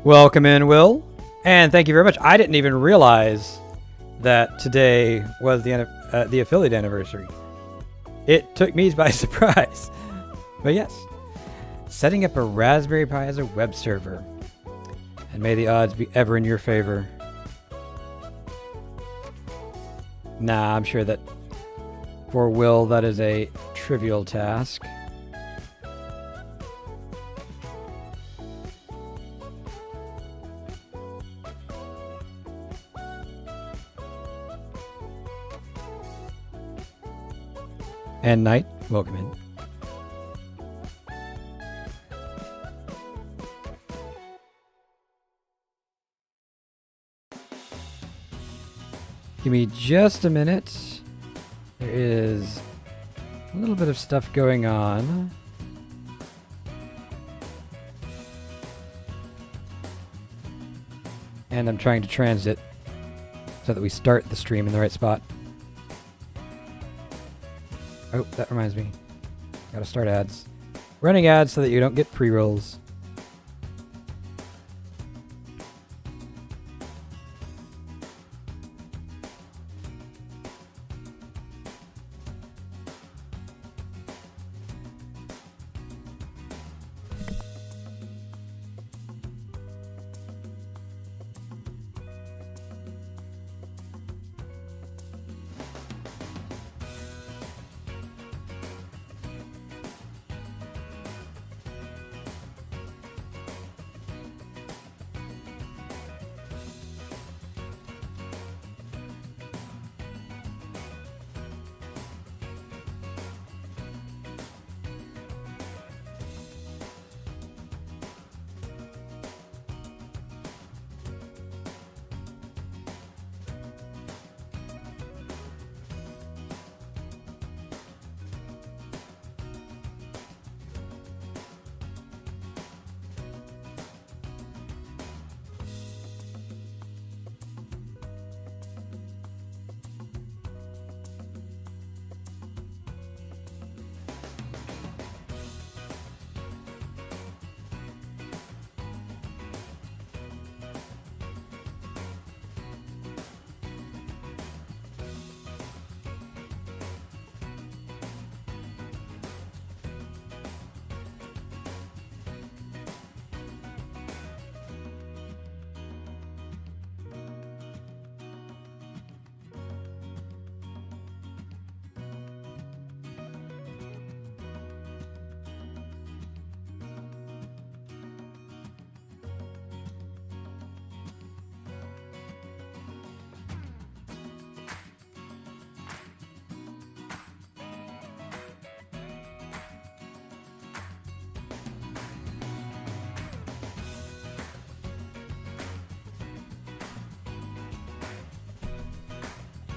Welcome in, Will. And thank you very much. I didn't even realize that today was the affiliate anniversary. It took me by surprise. But yes, setting up a Raspberry Pi as a web server. And may the odds be ever in your favor. Nah, I'm sure that for Will, that is a trivial task. And Knight, welcome in. Give me just a minute. There is a little bit of stuff going on. And I'm trying to transit so that we start the stream in the right spot. Oh, that reminds me. Gotta start ads. Running ads so that you don't get pre-rolls.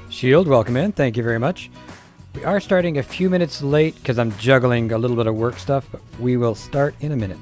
Shield, welcome in. Thank you very much. We are starting a few minutes late because I'm juggling a little bit of work stuff, but we will start in a minute.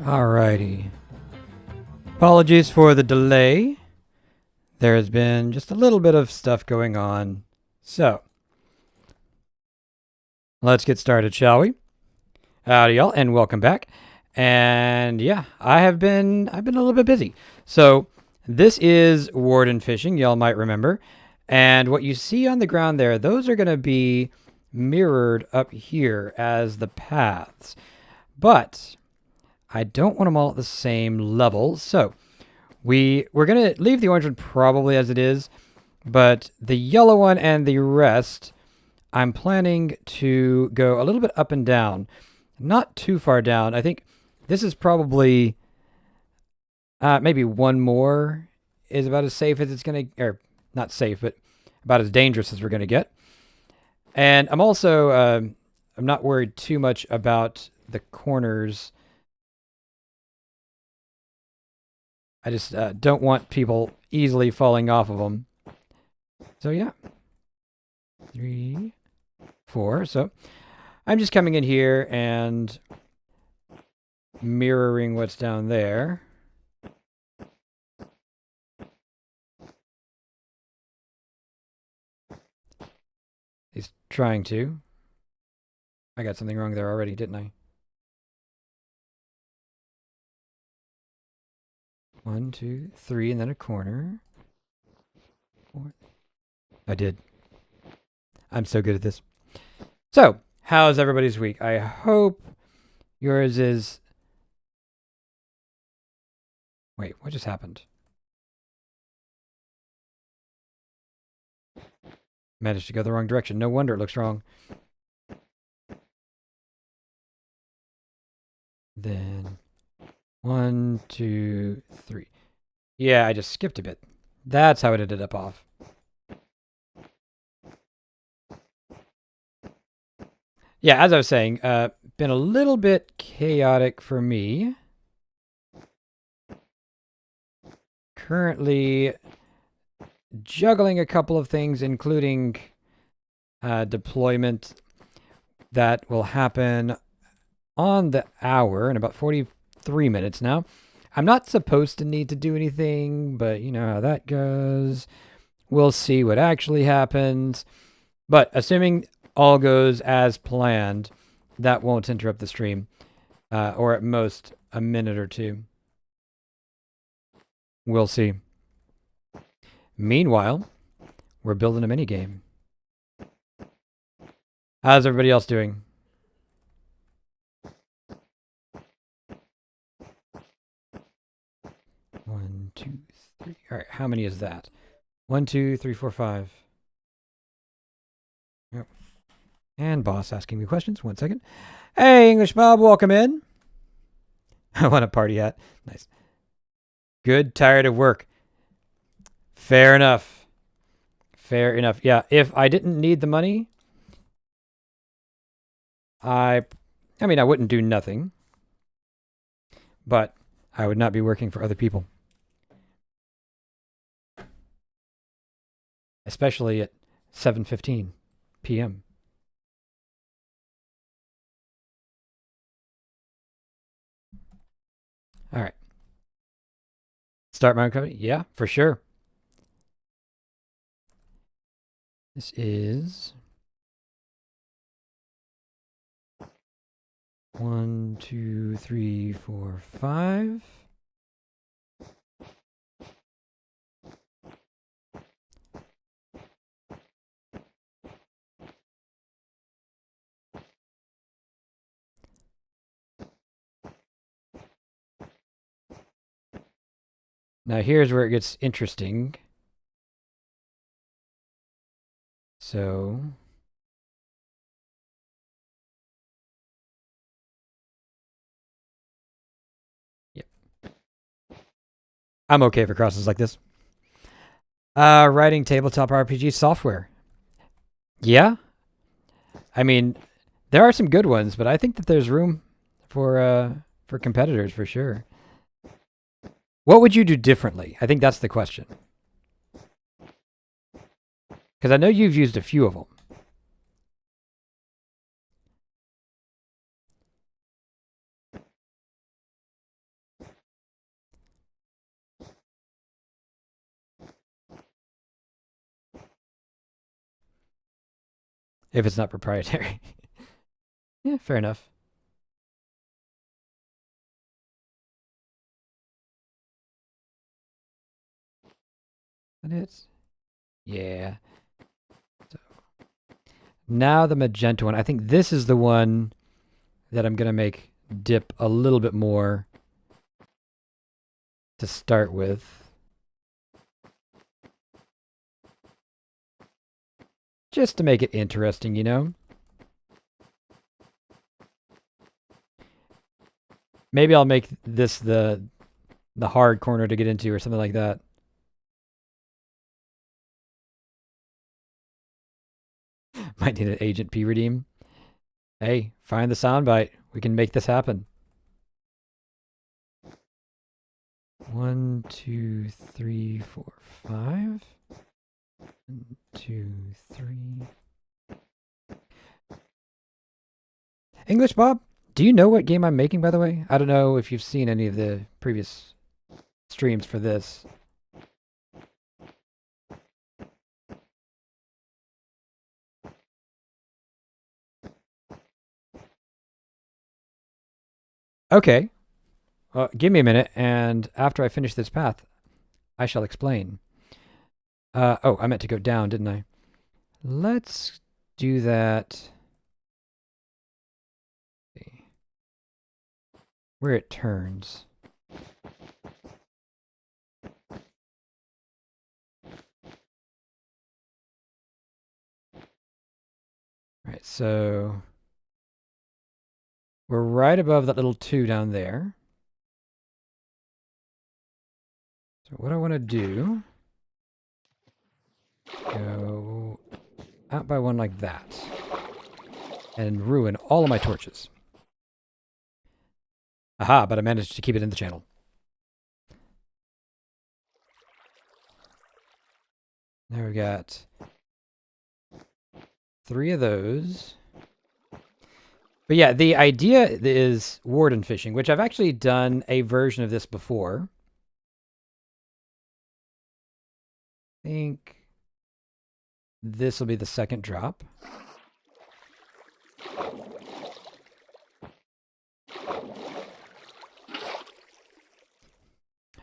Alrighty. Apologies for the delay. There has been just a little bit of stuff going on. So, let's get started, shall we? Howdy, y'all, and welcome back. And yeah, I've been a little bit busy. So, this is Warden fishing, y'all might remember. And what you see on the ground there, those are going to be mirrored up here as the paths. But I don't want them all at the same level. So, we're going to leave the orange one probably as it is, but the yellow one and the rest, I'm planning to go a little bit up and down. Not too far down. I think this is probably maybe one more is about as safe as it's going to, or not safe, but about as dangerous as we're going to get. And I'm also, I'm not worried too much about the corners. I just don't want people easily falling off of them. So yeah, 3, 4. So I'm just coming in here and mirroring what's down there. He's trying to. I got something wrong there already, didn't I? 1, 2, 3, and then a corner. 4. I did. I'm so good at this. So, how's everybody's week? I hope yours is... Wait, what just happened? Managed to go the wrong direction. No wonder it looks wrong. Then 1, 2, 3. Yeah, I just skipped a bit. That's how it ended up off. Yeah, as I was saying, been a little bit chaotic for me. Currently juggling a couple of things, including deployment that will happen on the hour in about 43 minutes now. I'm not supposed to need to do anything, but you know how that goes. We'll see what actually happens. But assuming all goes as planned, that won't interrupt the stream, or at most a minute or two. We'll see. Meanwhile, we're building a mini game. How's everybody else doing? One, 2, 3. All right, how many is that? 1, 2, 3, 4, 5. Yep. And boss asking me questions. 1 second. Hey, English Bob, welcome in. I want a party hat. Nice. Good, tired of work. Fair enough. Fair enough. Yeah, if I didn't need the money, I mean, I wouldn't do nothing, but I would not be working for other people. Especially at 7:15 p.m. All right. Start my own company? Yeah, for sure. This is 1, 2, 3, 4, 5. Now here's where it gets interesting. So yep. I'm okay if it crosses like this. Writing tabletop RPG software. Yeah. I mean, there are some good ones, but I think that there's room for competitors for sure. What would you do differently? I think that's the question. Because I know you've used a few of them. if it's not proprietary. Yeah, fair enough. That it? Yeah. So now the magenta one. I think this is the one that I'm gonna make dip a little bit more to start with. Just to make it interesting, you know? Maybe I'll make this the hard corner to get into or something like that. Might need an Agent P redeem. Hey, find the soundbite. We can make this happen. 1, 2, 3, 4, 5. 1, 2, 3. English Bob, do you know what game I'm making, by the way? I don't know if you've seen any of the previous streams for this. Okay. Give me a minute, and after I finish this path, I shall explain. Oh, I meant to go down, didn't I? Let's do that. Where it turns. Right, so we're right above that little 2 down there. So what I want to do, go out by 1 like that, and ruin all of my torches. Aha, but I managed to keep it in the channel. Now we've got 3 of those. But yeah, the idea is warden fishing, which I've actually done a version of this before. I think this will be the second drop.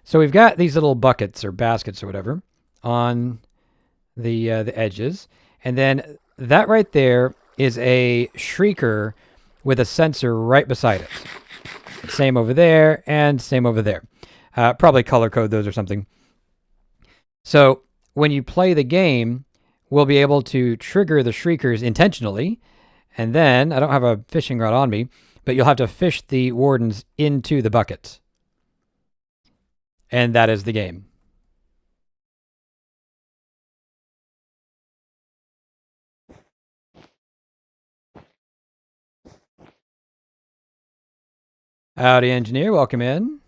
So we've got these little buckets or baskets or whatever on the edges, and then that right there is a shrieker with a sensor right beside it. Same over there and same over there. Probably color code those or something. So when you play the game, we'll be able to trigger the shriekers intentionally, and then I don't have a fishing rod on me, but you'll have to fish the wardens into the bucket. And that is the game. Howdy, engineer. Welcome in.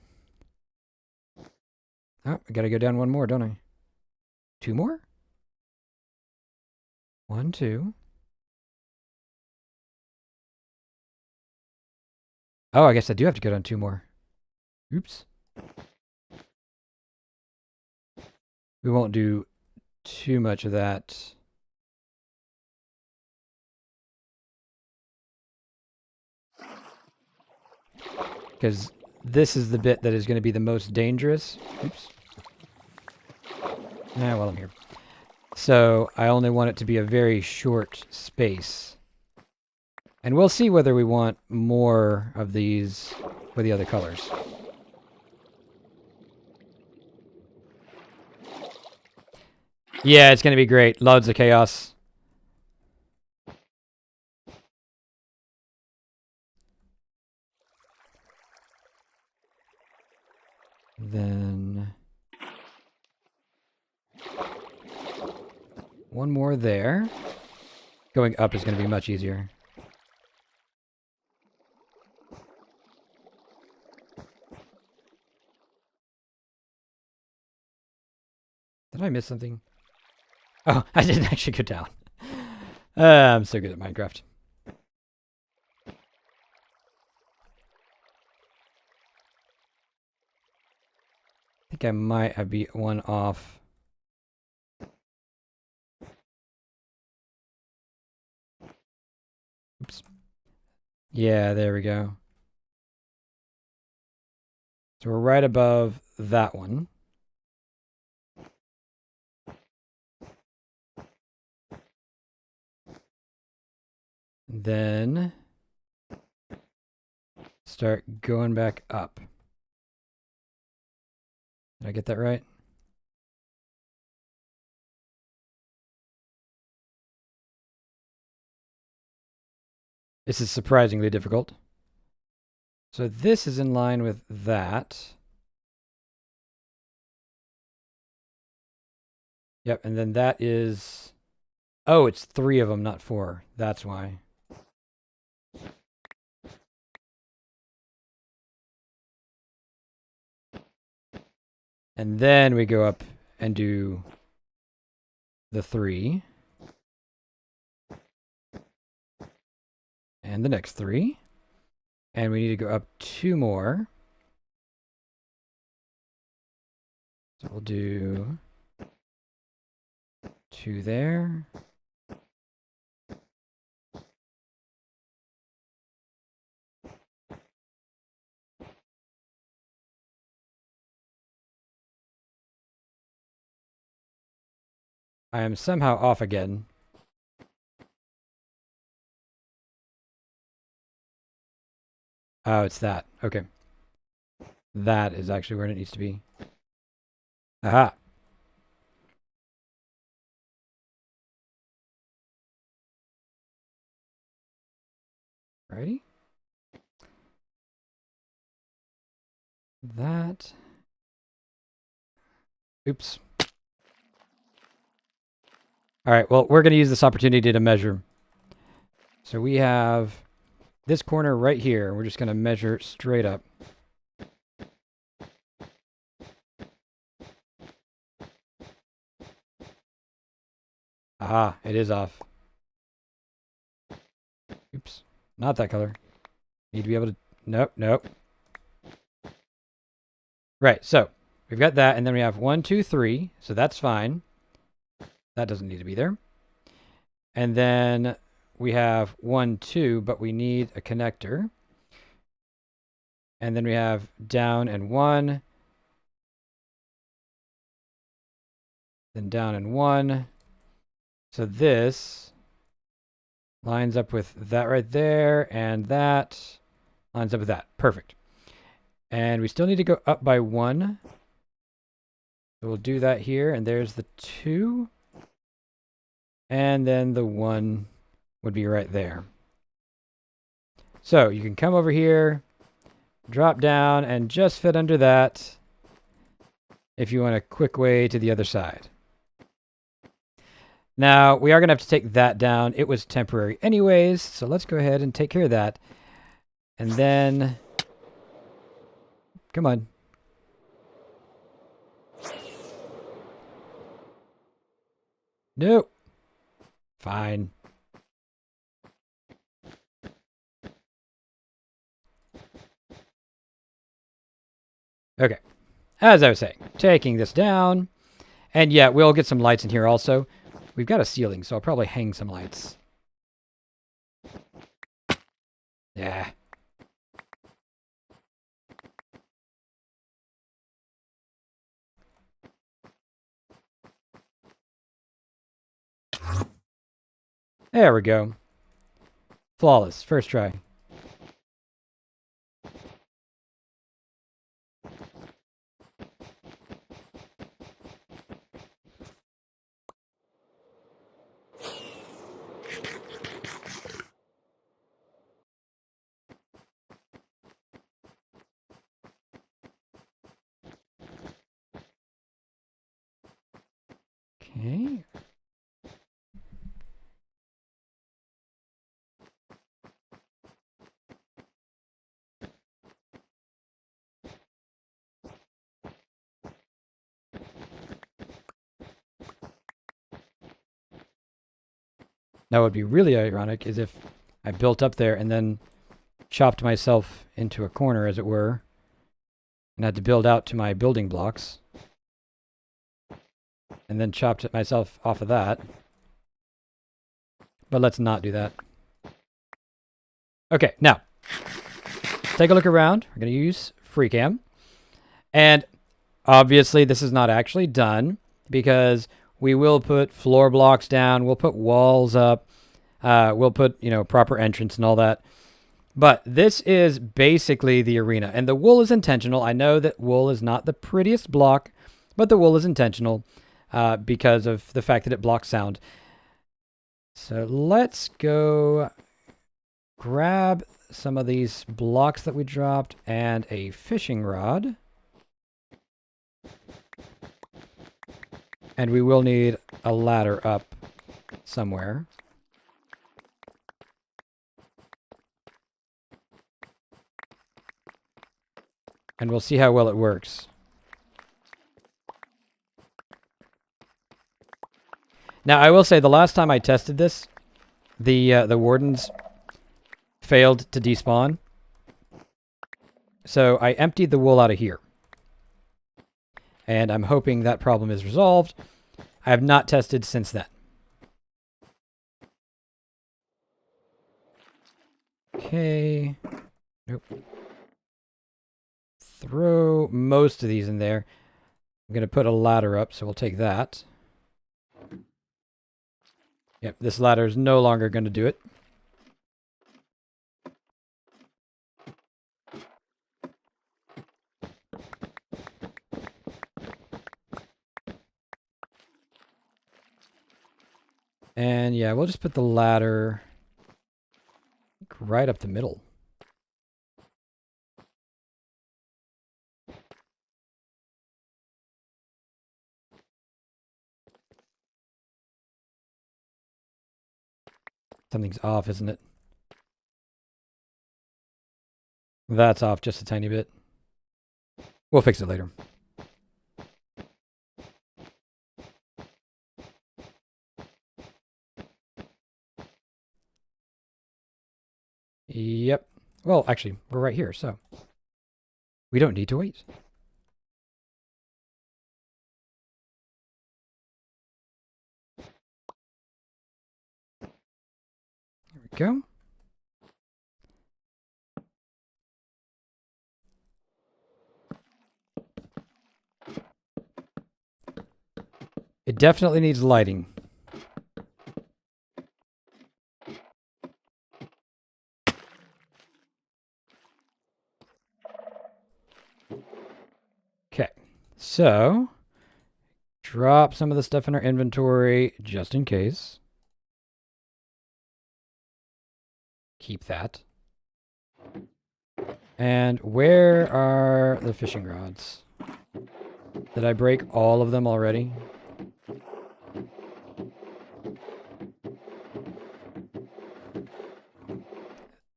Oh, I gotta go down 1 more, don't I? 2 more? 1, 2. Oh, I guess I do have to go down 2 more. Oops. We won't do too much of that. Because this is the bit that is going to be the most dangerous. Oops. Well, I'm here. So I only want it to be a very short space. And we'll see whether we want more of these with the other colors. Yeah, it's going to be great. Loads of chaos. Then 1 more there. Going up is going to be much easier. Did I miss something? Oh, I didn't actually go down. I'm so good at Minecraft. I think I might have beat 1 off. Yeah, there we go. So we're right above that one. Then start going back up. Did I get that right? This is surprisingly difficult. So this is in line with that. Yep, and then that is... Oh, it's 3 of them, not 4. That's why. And then we go up and do the 3. And the next 3. And we need to go up 2 more. So we'll do 2 there. I am somehow off again. Oh, it's that. Okay. That is actually where it needs to be. Aha. Righty. That. Oops. All right, well, we're going to use this opportunity to measure. So we have this corner right here. We're just going to measure straight up. Aha, it is off. Oops, not that color. Need to be able to... Nope, nope. Right, so we've got that, and then we have 1, 2, 3, so that's fine. That doesn't need to be there. And then we have 1, 2, but we need a connector. And then we have down and 1. Then down and 1. So this lines up with that right there, and that lines up with that. Perfect. And we still need to go up by 1. So we'll do that here, and there's the 2. And then the 1 would be right there. So you can come over here, drop down, and just fit under that if you want a quick way to the other side. Now, we are going to have to take that down. It was temporary anyways, so let's go ahead and take care of that. And then... Come on. Nope. Fine. Okay. As I was saying, taking this down. And yeah, we'll get some lights in here also. We've got a ceiling, so I'll probably hang some lights. Yeah. There we go. Flawless. First try. Okay. That would be really ironic is if I built up there and then chopped myself into a corner, as it were, and had to build out to my building blocks, and then chopped myself off of that. But let's not do that. Okay, now, Let's take a look around. We're going to use FreeCam. And obviously this is not actually done because we will put floor blocks down. We'll put walls up. We'll put, proper entrance and all that. But this is basically the arena. And the wool is intentional. I know that wool is not the prettiest block, but the wool is intentional because of the fact that it blocks sound. So let's go grab some of these blocks that we dropped and a fishing rod. And we will need a ladder up somewhere. And we'll see how well it works. Now, I will say the last time I tested this, the wardens failed to despawn. So I emptied the wool out of here. And I'm hoping that problem is resolved. I have not tested since then. Okay. Nope. Throw most of these in there. I'm going to put a ladder up, so we'll take that. Yep, this ladder is no longer going to do it. And yeah, we'll just put the ladder right up the middle. Something's off, isn't it? That's off just a tiny bit. We'll fix it later. Yep. Well, actually, we're right here, so we don't need to wait. There we go. It definitely needs lighting. Okay, so drop some of the stuff in our inventory just in case. Keep that. And where are the fishing rods? Did I break all of them already?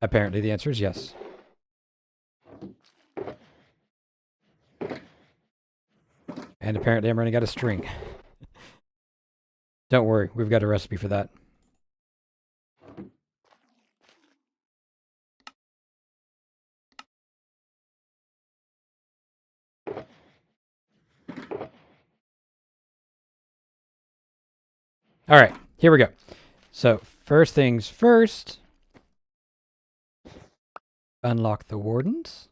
Apparently the answer is yes. And apparently I'm running out of string. Don't worry, we've got a recipe for that. All right, here we go. So first things first, unlock the wardens.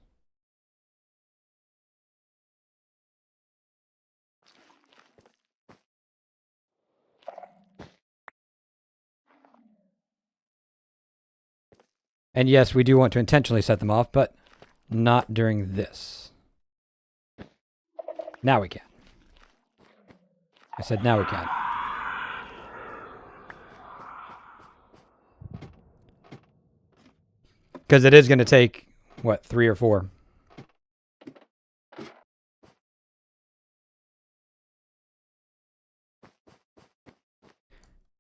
And yes, we do want to intentionally set them off, but not during this. Now we can. I said now we can. Because it is going to take, what, 3 or 4?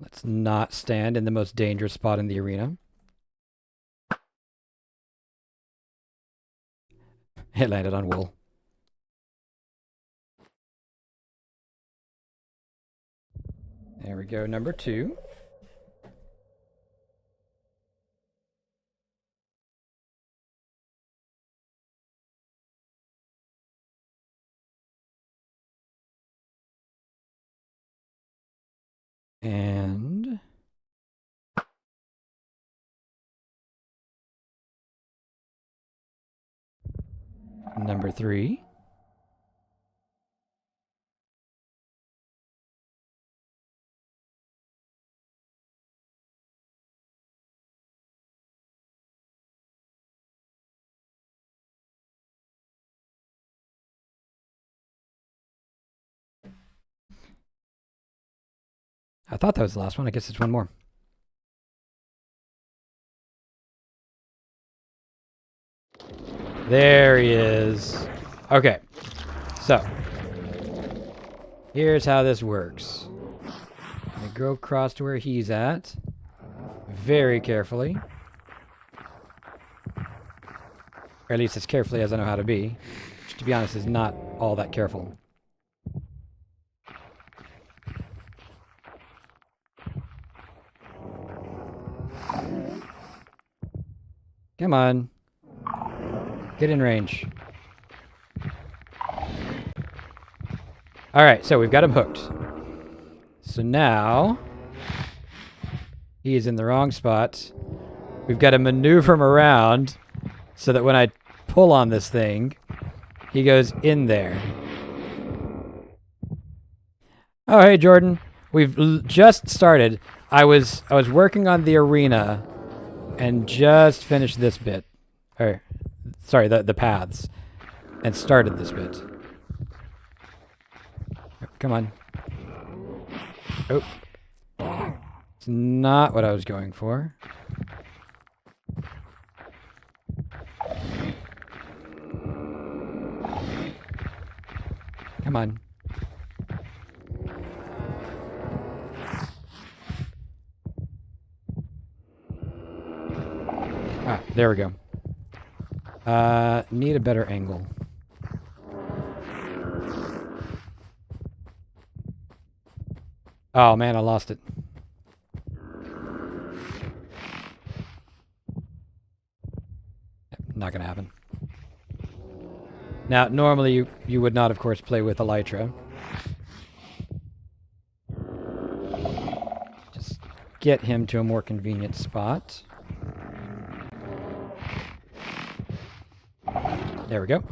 Let's not stand in the most dangerous spot in the arena. It landed on wool. There we go, number 2. And Number 3. I thought that was the last one. I guess it's one more. There he is. Okay. So, here's how this works. I'm going to go across to where he's at. Very carefully. Or at least as carefully as I know how to be. Which, to be honest, is not all that careful. Come on. Get in range. Alright, so we've got him hooked. So now, he is in the wrong spot. We've got to maneuver him around so that when I pull on this thing, he goes in there. Oh, hey, Jordan. We've just started. I was working on the arena and just finished this bit. Or, sorry, the paths. And started this bit. Come on. Oh. It's not what I was going for. Come on. Ah, there we go. Need a better angle. Oh man, I lost it. Not gonna happen. Now, normally you would not, of course, play with Elytra. Just get him to a more convenient spot. There we go.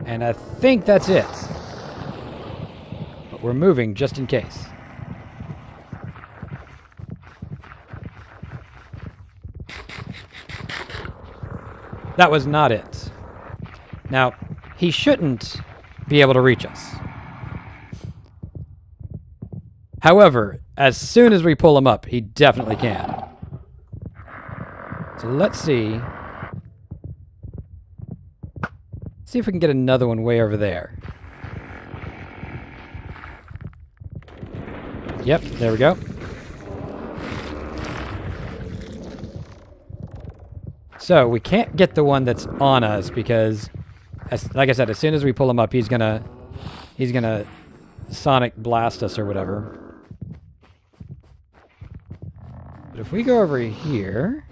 And I think that's it. But we're moving just in case. That was not it. Now, he shouldn't be able to reach us. However, as soon as we pull him up, he definitely can. So let's see. See if we can get another one way over there. Yep, there we go. So we can't get the one that's on us because, like I said, as soon as we pull him up, he's gonna sonic blast us or whatever. But if we go over here,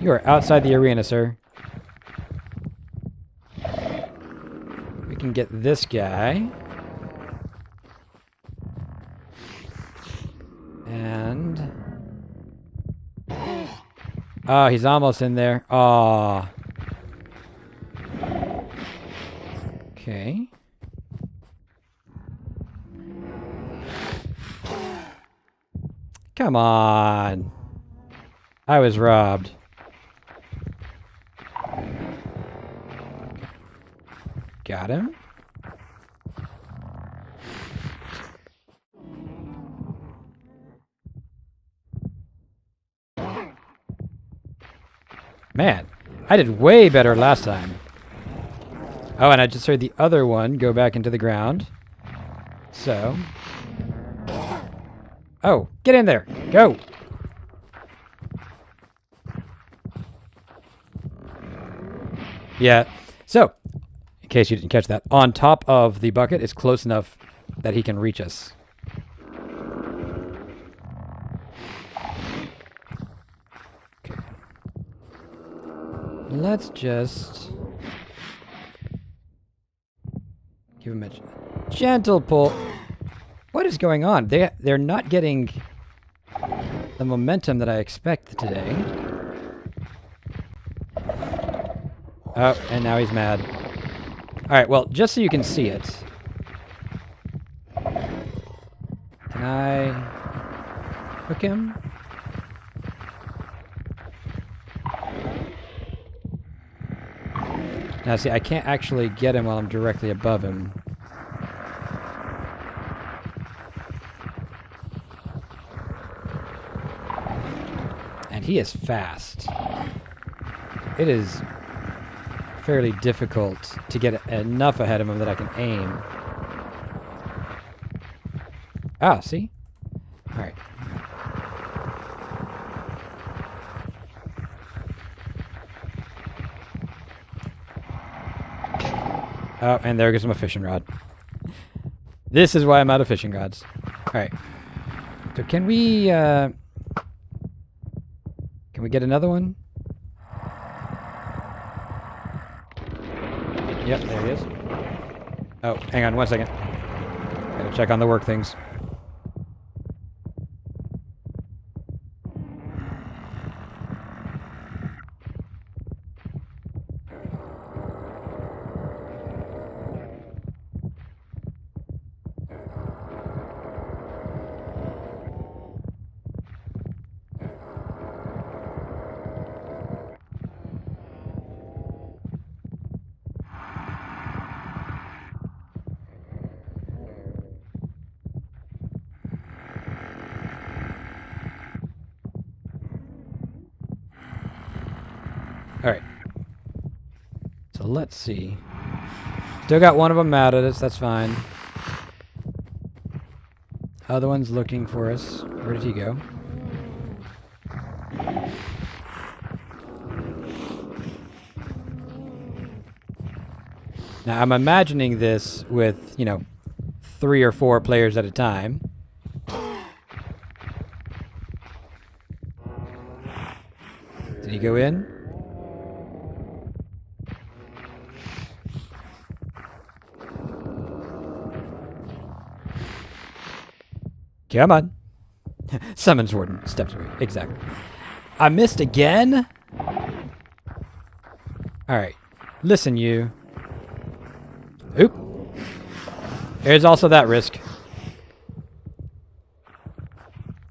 you are outside the arena, sir. We can get this guy. And oh, he's almost in there. Oh. Okay. Come on. I was robbed. Got him. Man, I did way better last time. Oh, and I just heard the other one go back into the ground. So. Oh, get in there. Go. Yeah. So, in case you didn't catch that, on top of the bucket is close enough that he can reach us. Okay. Let's just give him a gentle pull. What is going on? They're not getting the momentum that I expect today. Oh, and now he's mad. Alright, well, just so you can see it. Can I hook him? Now, see, I can't actually get him while I'm directly above him. And he is fast. It is fairly difficult to get enough ahead of him that I can aim. Ah, see? Alright. Oh, and there goes my fishing rod. This is why I'm out of fishing rods. Alright. So can we get another one? Yep, there he is. Oh, hang on 1 second. Gotta check on the work things. Alright. So let's see. Still got one of them mad at us, that's fine. Other one's looking for us. Where did he go? Now I'm imagining this with, 3 or 4 players at a time. Did he go in? Come on. Summons Warden. Steps away. Exactly. I missed again? Alright. Listen, you. Oop. There's also that risk.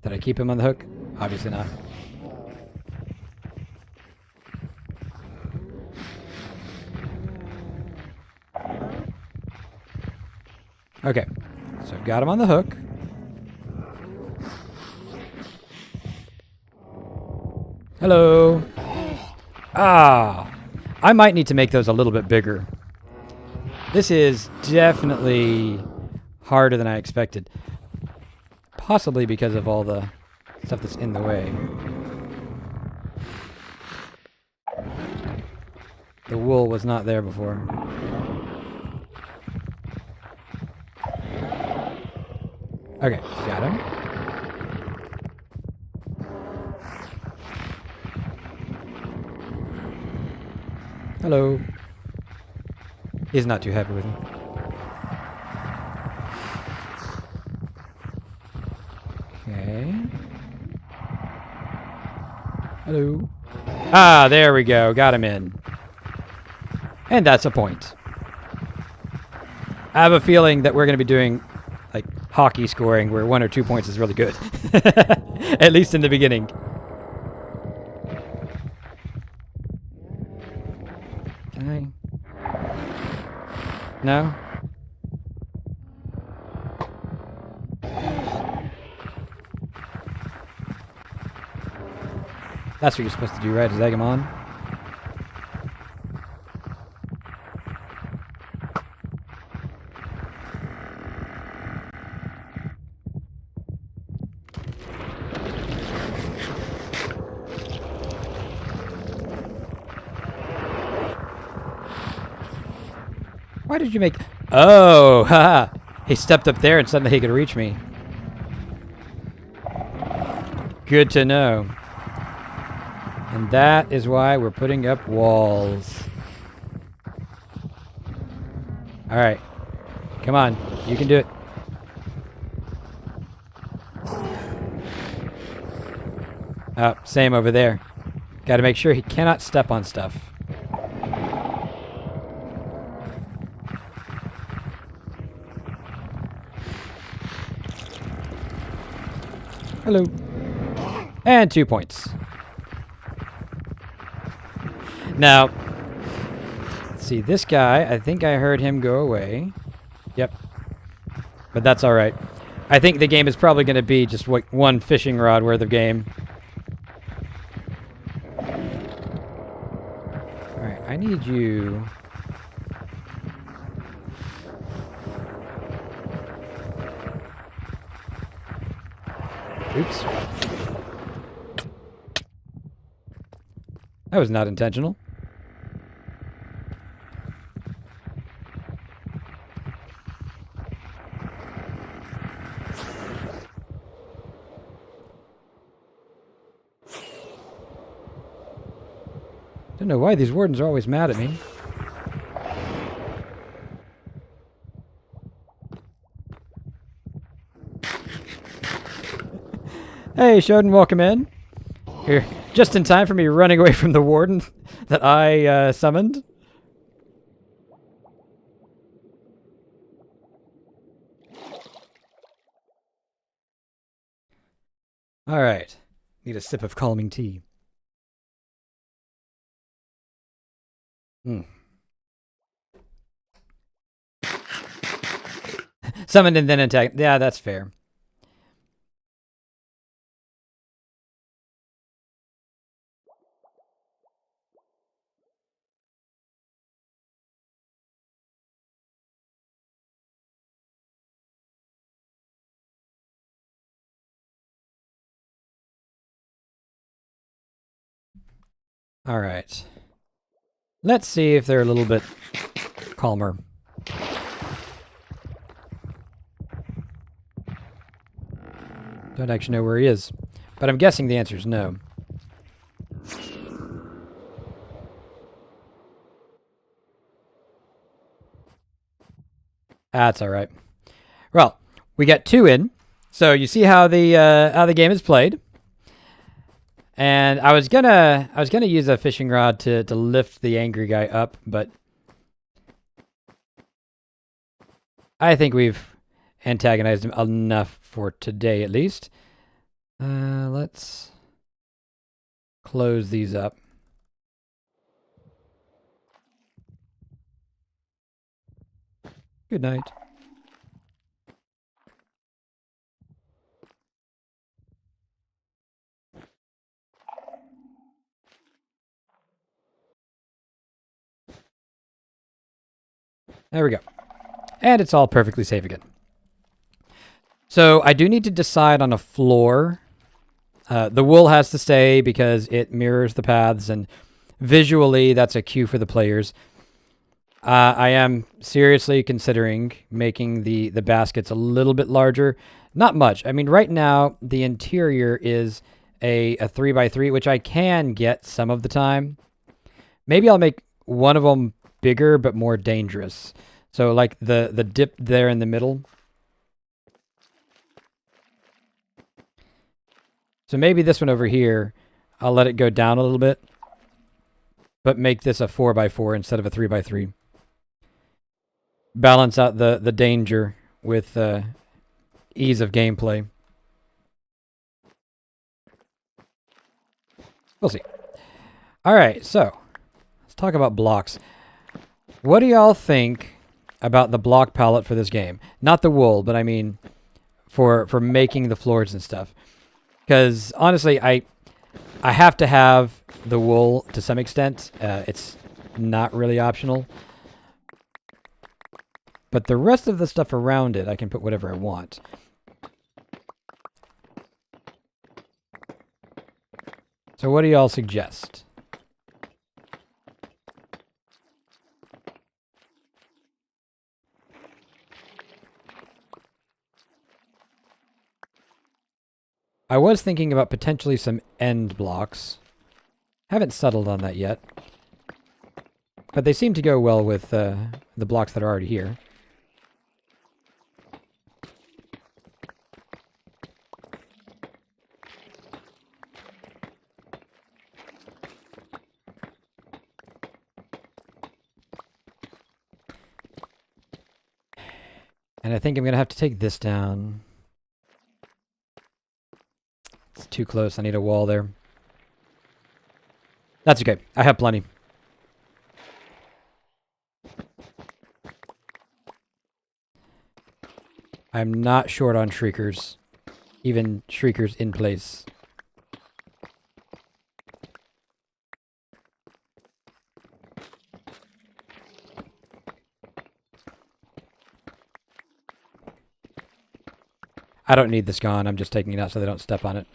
Did I keep him on the hook? Obviously not. Okay. So I've got him on the hook. Hello. Ah. I might need to make those a little bit bigger. This is definitely harder than I expected. Possibly because of all the stuff that's in the way. The wool was not there before. Okay, got him. Hello. He's not too happy with me. Okay. Hello. Ah, there we go. Got him in. And that's a point. I have a feeling that we're going to be doing like hockey scoring where 1 or 2 points is really good. At least in the beginning. Can I? No? That's what you're supposed to do, right? Is egg him on? Why did you make... Oh, haha. He stepped up there and suddenly he could reach me. Good to know. And that is why we're putting up walls. Alright. Come on. You can do it. Same over there. Got to make sure he cannot step on stuff. Hello. And 2 points. Now, let's see. This guy, I think I heard him go away. Yep. But that's all right. I think the game is probably going to be just one fishing rod worth of game. All right, I need you. Oops. That was not intentional. Don't know why these wardens are always mad at me. Hey, Shoden, welcome in. Here, just in time for me running away from the warden that I summoned. All right. Need a sip of calming tea. Summoned and then attacked. Yeah, that's fair. All right. Let's see if they're a little bit calmer. Don't actually know where he is, but I'm guessing the answer is no. That's all right. Well, we got 2 in, so you see how the game is played. And I was gonna use a fishing rod to lift the angry guy up, but I think we've antagonized him enough for today, at least. Let's close these up. Good night. There we go. And it's all perfectly safe again. So I do need to decide on a floor. The wool has to stay because it mirrors the paths, and visually that's a cue for the players. I am seriously considering making the baskets a little bit larger. Not much. I mean, right now the interior is a 3x3, which I can get some of the time. Maybe I'll make one of them bigger but more dangerous. So like the dip there in the middle. So maybe this one over here, I'll let it go down a little bit, but make this a 4x4 instead of a 3x3. Balance out the danger with ease of gameplay. We'll see. All right, so let's talk about blocks. What do y'all think about the block palette for this game? Not the wool, but I mean for making the floors and stuff. Because honestly, I have to have the wool to some extent. It's not really optional. But the rest of the stuff around it, I can put whatever I want. So what do y'all suggest? I was thinking about potentially some end blocks. Haven't settled on that yet. But they seem to go well with the blocks that are already here. And I think I'm going to have to take this down. It's too close. I need a wall there. That's okay. I have plenty. I'm not short on shriekers. Even shriekers in place. I don't need this gone. I'm just taking it out so they don't step on it.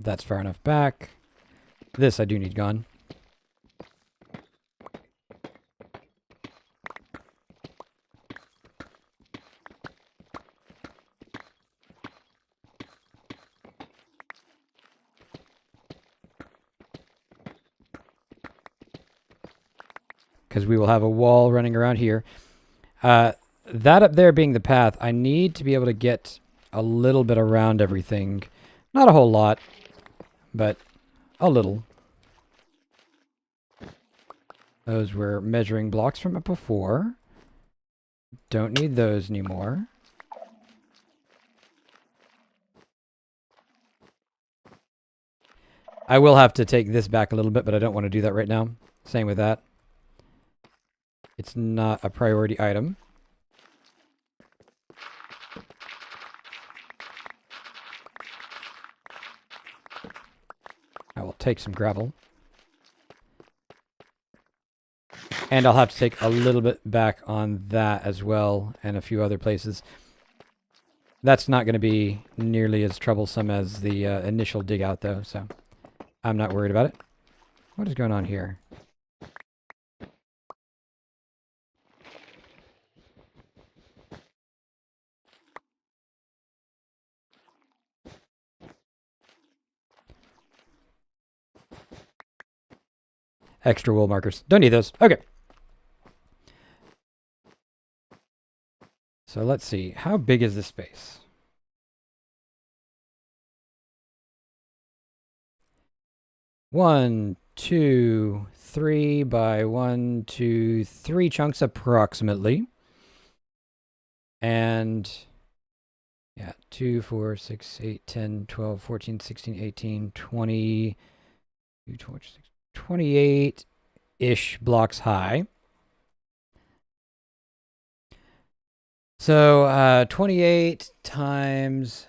That's far enough back. This I do need gone. Because we will have a wall running around here. That up there being the path, I need to be able to get a little bit around everything. Not a whole lot, but a little. Those were measuring blocks from up before. Don't need those anymore. I will have to take this back a little bit, but I don't want to do that right now. Same with that. It's not a priority item. I will take some gravel. And I'll have to take a little bit back on that as well, and a few other places. That's not going to be nearly as troublesome as the initial dig out, though, so I'm not worried about it. What is going on here? Extra wool markers. Don't need those. Okay. So let's see. How big is this space? One, two, 3 by 1, 2, 3 chunks approximately. And yeah, 2, 4, 6, 8, 10, 12, 14, 16, 18, 20, 28-ish blocks high. So 28 times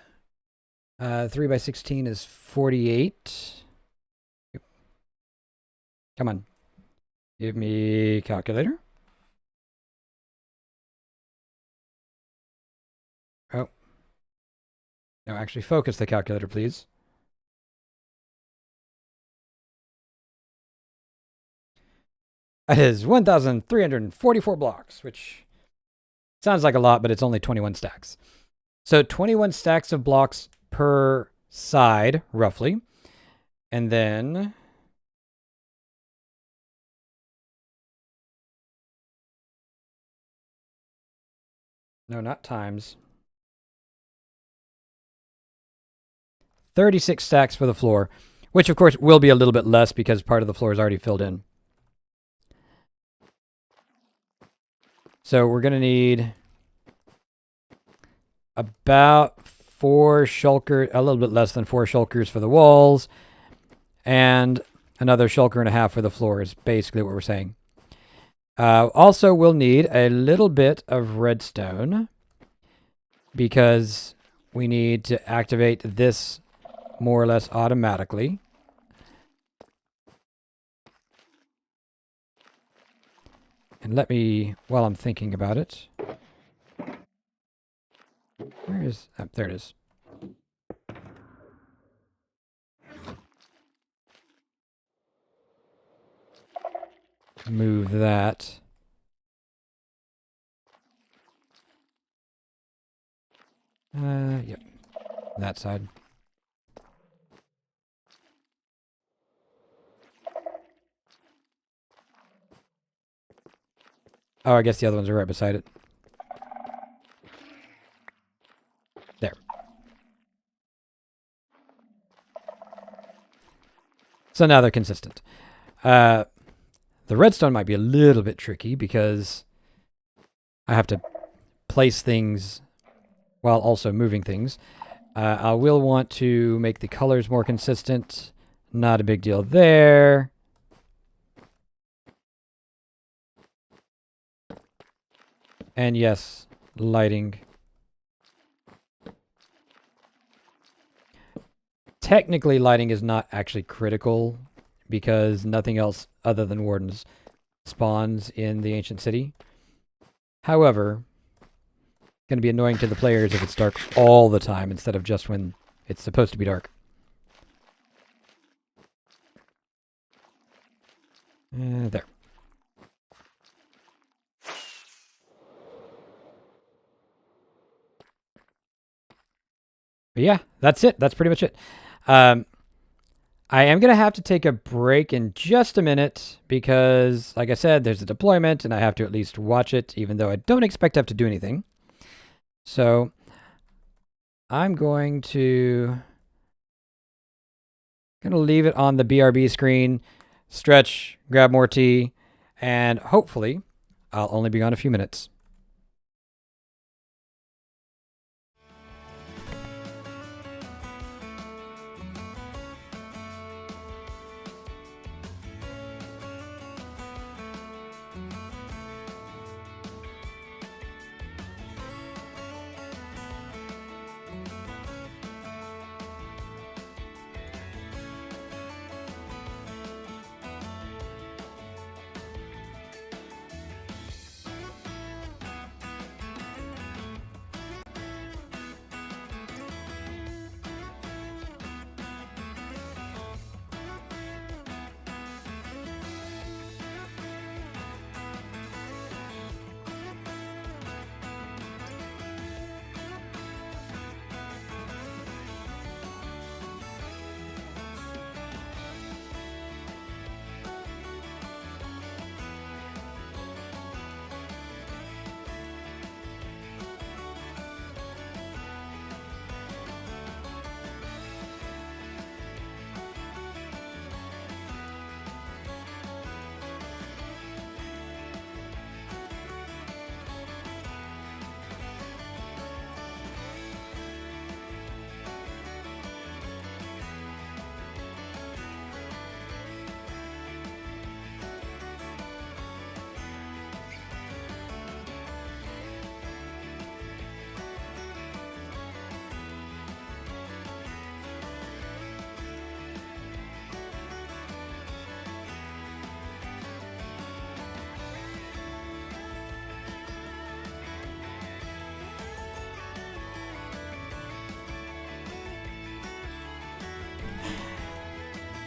3 by 16 is 48. Come on. Give me calculator. Oh. No, actually focus the calculator, please. That is 1,344 blocks, which sounds like a lot, but it's only 21 stacks. So 21 stacks of blocks per side, roughly. And then... No, not times. 36 stacks for the floor, which of course will be a little bit less because part of the floor is already filled in. So we're going to need about 4 shulkers, a little bit less than 4 shulkers for the walls, and another shulker and a half for the floor is basically what we're saying. Also, we'll need a little bit of redstone because we need to activate this more or less automatically. And let me, while I'm thinking about it, where is, oh, there it is. Move that. Yep, that side. Oh, I guess the other ones are right beside it. There. So now they're consistent. The redstone might be a little bit tricky because I have to place things while also moving things. I will want to make the colors more consistent. Not a big deal there. And yes, lighting. Technically, lighting is not actually critical because nothing else other than wardens spawns in the ancient city. However, it's going to be annoying to the players if it's dark all the time instead of just when it's supposed to be dark. There. But yeah, that's it. That's pretty much it. I am going to have to take a break in just a minute because, like I said, there's a deployment and I have to at least watch it, even though I don't expect to have to do anything. So I'm going to leave it on the BRB screen, stretch, grab more tea, and hopefully I'll only be on a few minutes.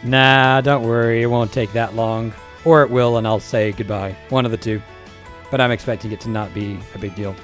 Nah, don't worry. It won't take that long. Or it will, and I'll say goodbye. One of the two. But I'm expecting it to not be a big deal.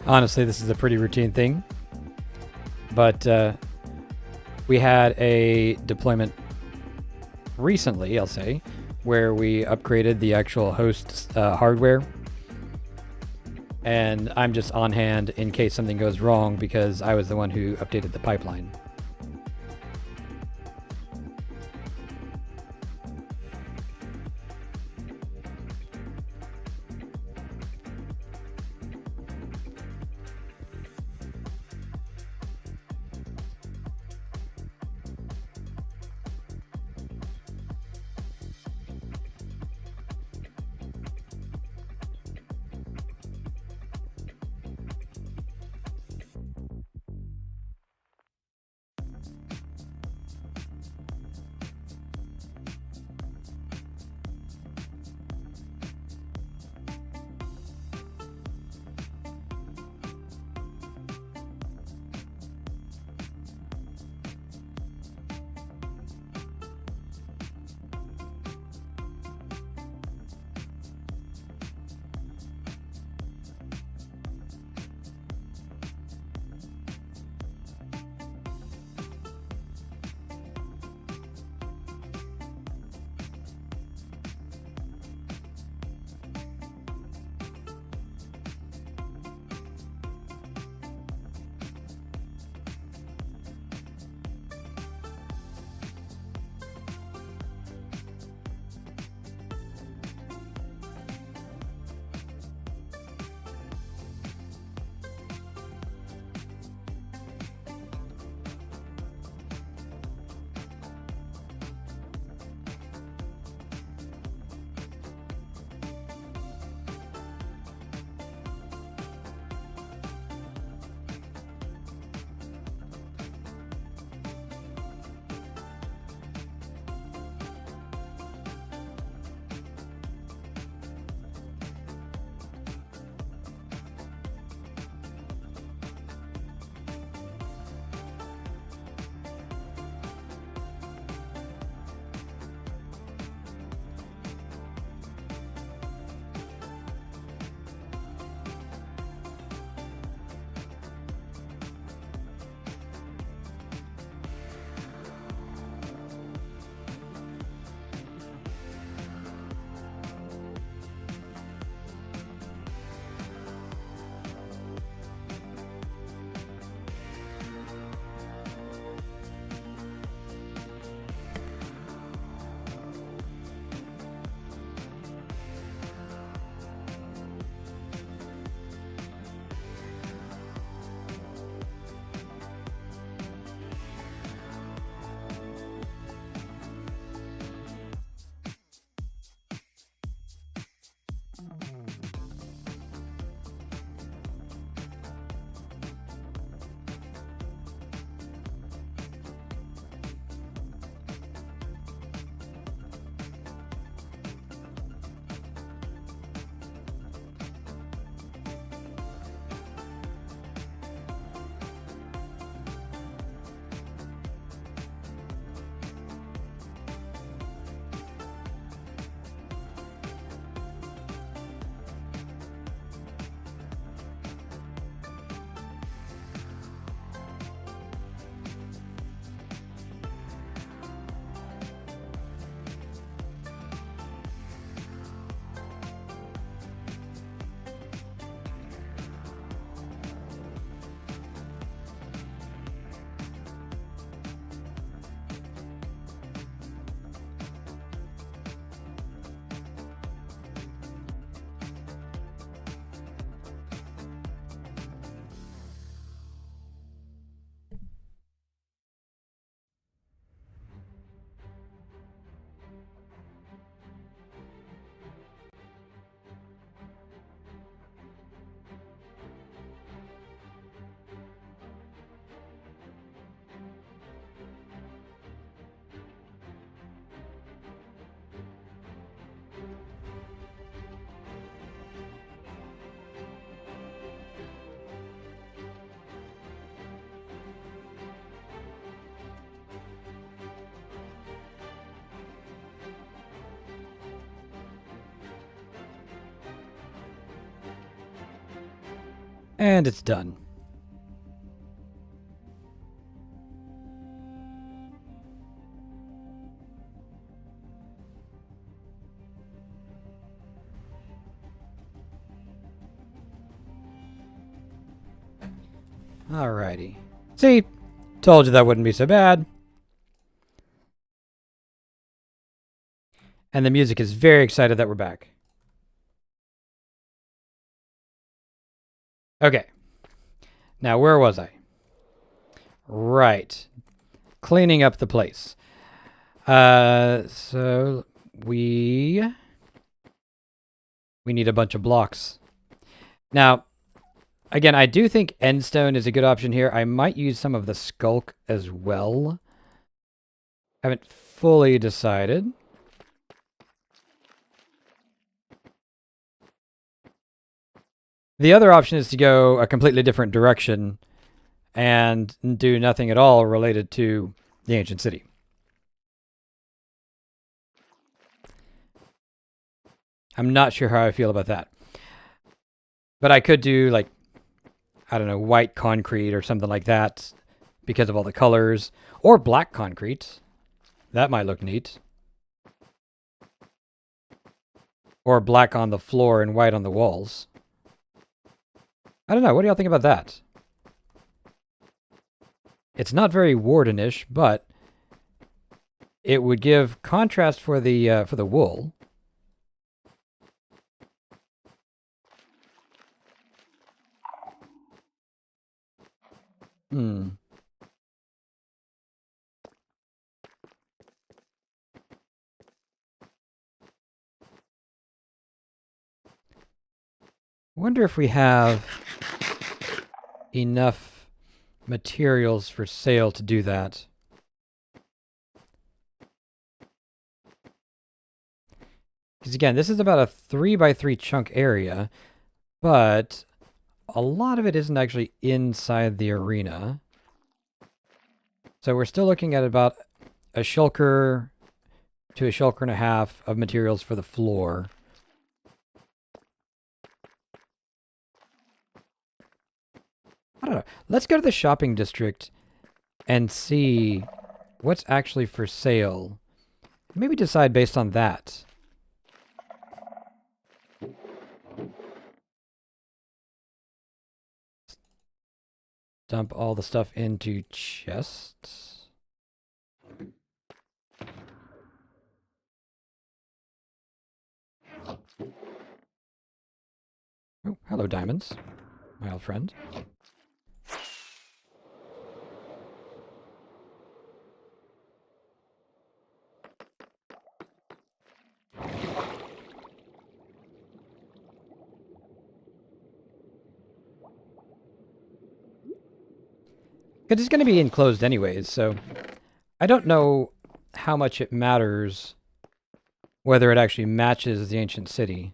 Honestly, this is a pretty routine thing. But we had a deployment recently, I'll say, where we upgraded the actual host hardware. And I'm just on hand in case something goes wrong because I was the one who updated the pipeline. And it's done. Alrighty. See, told you that wouldn't be so bad. And the music is very excited that we're back. Okay. Now, where was I? Right. Cleaning up the place. So we need a bunch of blocks. Now, again, I do think endstone is a good option here. I might use some of the skulk as well. Haven't fully decided. The other option is to go a completely different direction and do nothing at all related to the ancient city. I'm not sure how I feel about that. But I could do, like, I don't know, white concrete or something like that because of all the colors. Or black concrete. That might look neat. Or black on the floor and white on the walls. I don't know. What do y'all think about that? It's not very Wardenish, but it would give contrast for the wool. Wonder if we have enough materials for sale to do that. Because again, this is about a 3x3 chunk area, but a lot of it isn't actually inside the arena. So we're still looking at about a shulker to a shulker and a half of materials for the floor. I don't know. Let's go to the shopping district and see what's actually for sale. Maybe decide based on that. Dump all the stuff into chests. Oh, hello, diamonds, my old friend. Because it's going to be enclosed anyways, so I don't know how much it matters whether it actually matches the ancient city.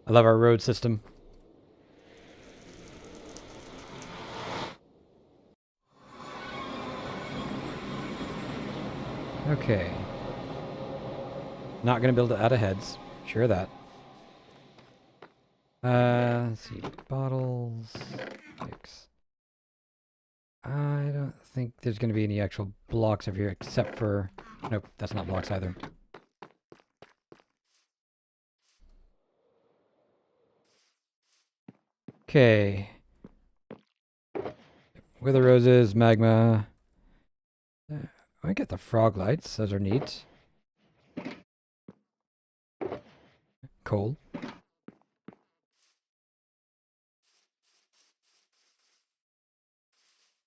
I love our road system. Okay. Not going to build it out of heads. Sure of that. Let's see. Bottles. Six. I don't think there's going to be any actual blocks over here except for... Nope, that's not blocks either. Okay. Wither roses, magma. I get the frog lights. Those are neat. Coal.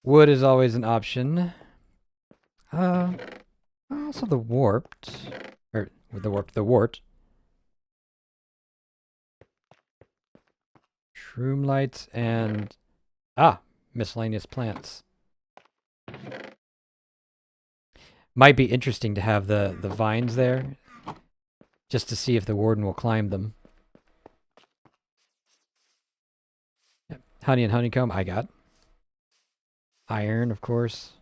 Wood is always an option. Also the warped, or the wart. Shroom lights and miscellaneous plants. Might be interesting to have the vines there, just to see if the warden will climb them. Yep. Honey and honeycomb, I got. Iron, of course.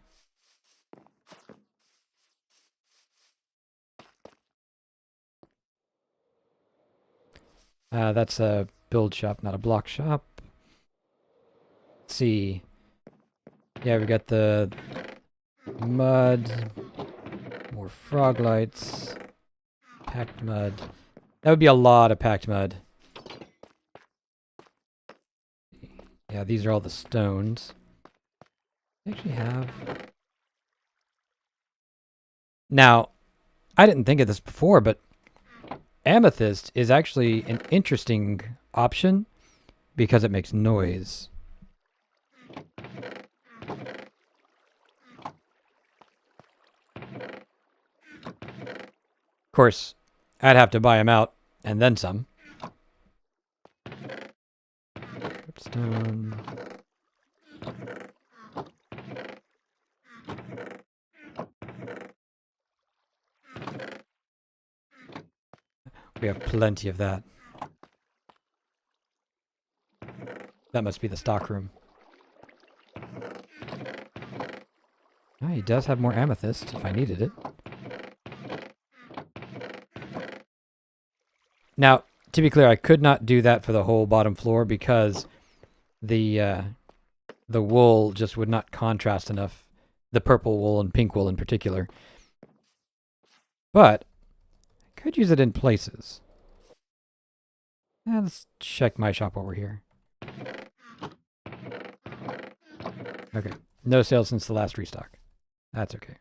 That's a build shop, not a block shop. Let's see. Yeah, we got the mud, more frog lights, packed mud. That would be a lot of packed mud. Yeah, these are all the stones. I actually have... Now, I didn't think of this before, but amethyst is actually an interesting option because it makes noise. Of course, I'd have to buy them out and then some. Stone. We have plenty of that. That must be the stock room. Oh, he does have more amethyst if I needed it. Now, to be clear, I could not do that for the whole bottom floor because the wool just would not contrast enough. The purple wool and pink wool in particular. But I could use it in places. Let's check my shop while we're here. Okay. No sales since the last restock. That's okay.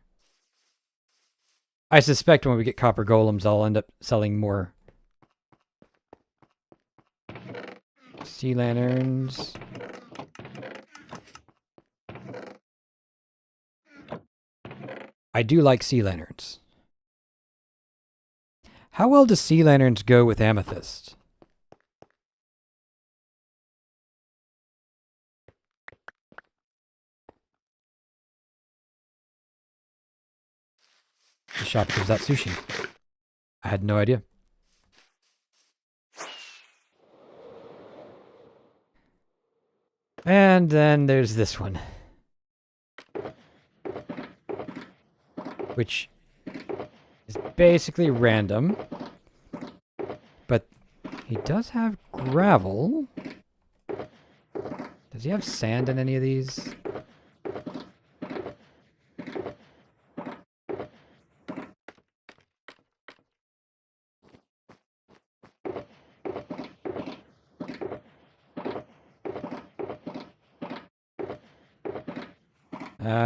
I suspect when we get copper golems, I'll end up selling more sea lanterns. I do like sea lanterns. How well do sea lanterns go with amethyst? The shop gives that sushi. I had no idea. And then there's this one. Which is basically random. But he does have gravel. Does he have sand in any of these?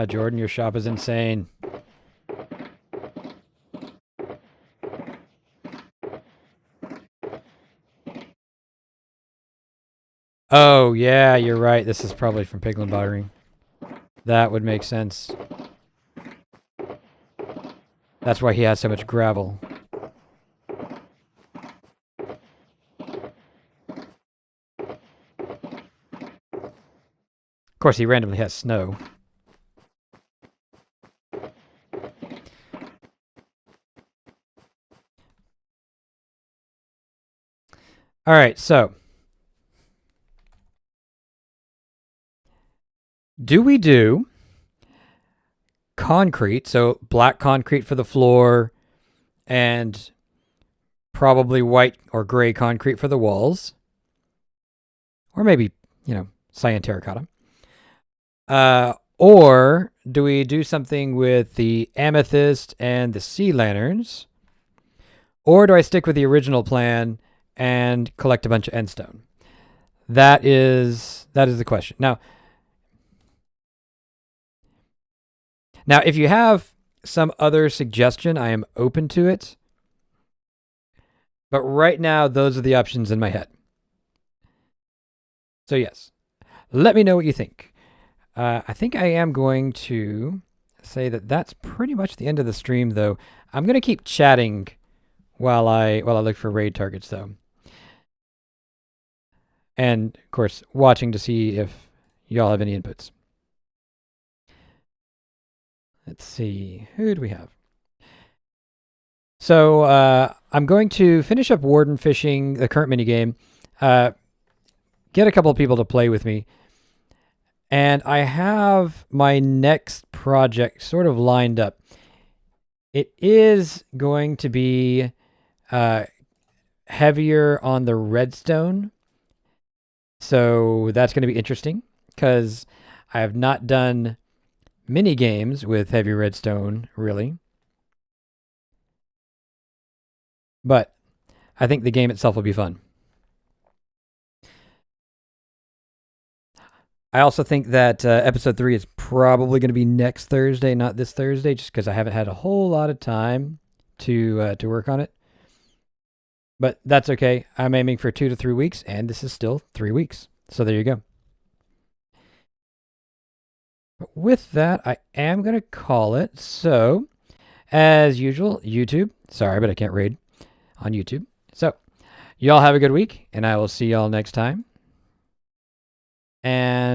Jordan, your shop is insane. Oh, yeah, you're right. This is probably from Piglin Buttering. That would make sense. That's why he has so much gravel. Of course, he randomly has snow. All right, so do we do concrete, so black concrete for the floor and probably white or gray concrete for the walls, or maybe, cyan terracotta? Or do we do something with the amethyst and the sea lanterns? Or do I stick with the original plan and collect a bunch of endstone? That is the question. Now, if you have some other suggestion, I am open to it. But right now, those are the options in my head. So yes, let me know what you think. I think I am going to say that that's pretty much the end of the stream, though. I'm gonna keep chatting while I look for raid targets, though, and of course watching to see if y'all have any inputs. Let's see, who do we have? So I'm going to finish up Warden fishing, the current minigame, get a couple of people to play with me, and I have my next project sort of lined up. It is going to be heavier on the redstone, so that's going to be interesting because I have not done mini games with heavy redstone, really. But I think the game itself will be fun. I also think that episode 3 is probably going to be next Thursday, not this Thursday, just because I haven't had a whole lot of time to work on it. But that's okay. I'm aiming for 2 to 3 weeks, and this is still 3 weeks. So there you go. With that, I am going to call it. So, as usual, YouTube. Sorry, but I can't raid on YouTube. So, y'all have a good week, and I will see y'all next time. And